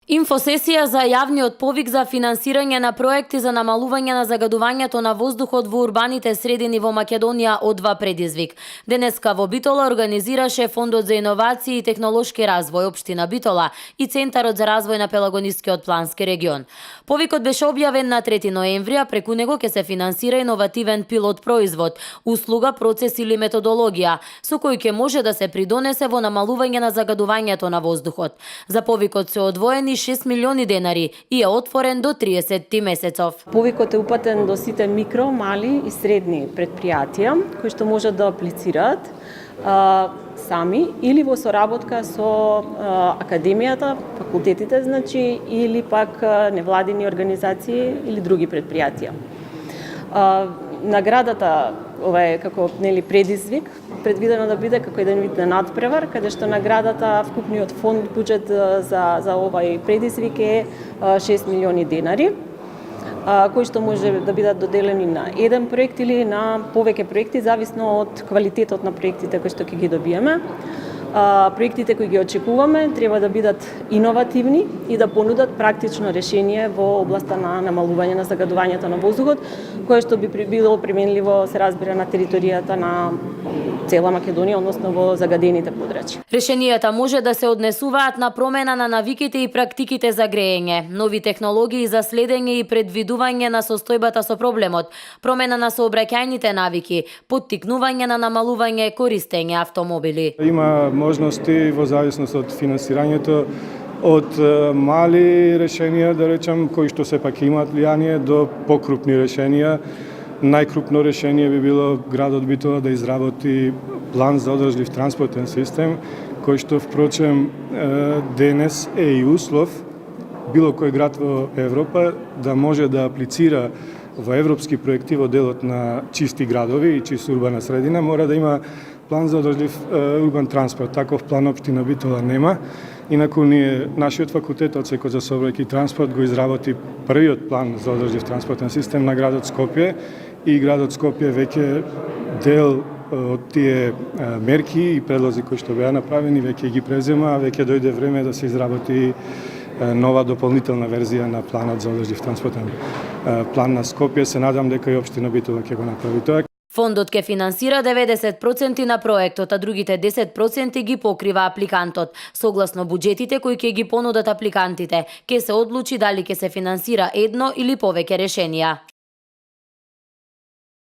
Инфосесија за јавниот повик за финансирање на проекти за намалување на загадувањето на воздухот во урбаните средини во Македонија одва предизвик. Денеска во Битола организираше Фондот за иновации и технолошки развој општина Битола и Центарот за развој на Пелагонискиот плански регион. Повикот беше објавен на 3 ноември, а преку него ќе се финансира иновативен пилот производ, услуга, процес или методологија, со кој ќе може да се придонесе во намалување на загадувањето на воздухот. За повикот се одвоени 6 милиони денари и е отворен до 30 месецов. Повикот е упатен до сите микро, мали и средни предпријатија кои што можат да аплицираат сами или во соработка со академијата, факултетите значи, или пак невладини организации или други предпријатија. Наградата, ова е како предизвик, предвидено да биде како еден вид на надпревар, каде што наградата, вкупниот фонд буџет за овај предизвик е 6 милиони денари, кои што може да бидат доделени на еден проект или на повеќе проекти, зависно од квалитетот на проектите кои што ќе ги добиеме. Проектите кои ги очекуваме треба да бидат иновативни и да понудат практично решение во областа на намалување на загадувањето на воздухот, кое што би било применливо, се разбира, на територијата на цела Македонија, односно во загадените подрачја. Решенијата може да се однесуваат на промена на навиките и практиките за греење, нови технологии за следење и предвидување на состојбата со проблемот, промена на сообраќајните навики, поттикнување на намалување користење автомобили. Има можности во зависност од финансирањето, од мали решенија, да речем, кои што сепак имаат влијание, до покрупни решенија. Најкрупно решение би било градот Битола да изработи план за одржлив транспортен систем, кој што впрочем денес е и услов било кој град во Европа да може да аплицира во европски проекти во делот на чисти градови и чиста урбана средина, мора да има план за одржлив урбан транспорт. Таков план општина Битола нема. Инаку нашиот факултет од Одсекот за сообраќај и транспорт го изработи првиот план за одржлив транспортен систем на градот Скопје и градот Скопје веќе дел од тие мерки и предлози кои што беа направени веќе ги презема, веќе дојде време да се изработи нова дополнителна верзија на планот за одржлив транспортен план на Скопје. Се надам дека и општина Битола ќе го направи тоа. Фондот ќе финансира 90% на проектот, а другите 10% ги покрива апликантот. Согласно буџетите кои ќе ги понудат апликантите, ќе се одлучи дали ќе се финансира едно или повеќе решенија.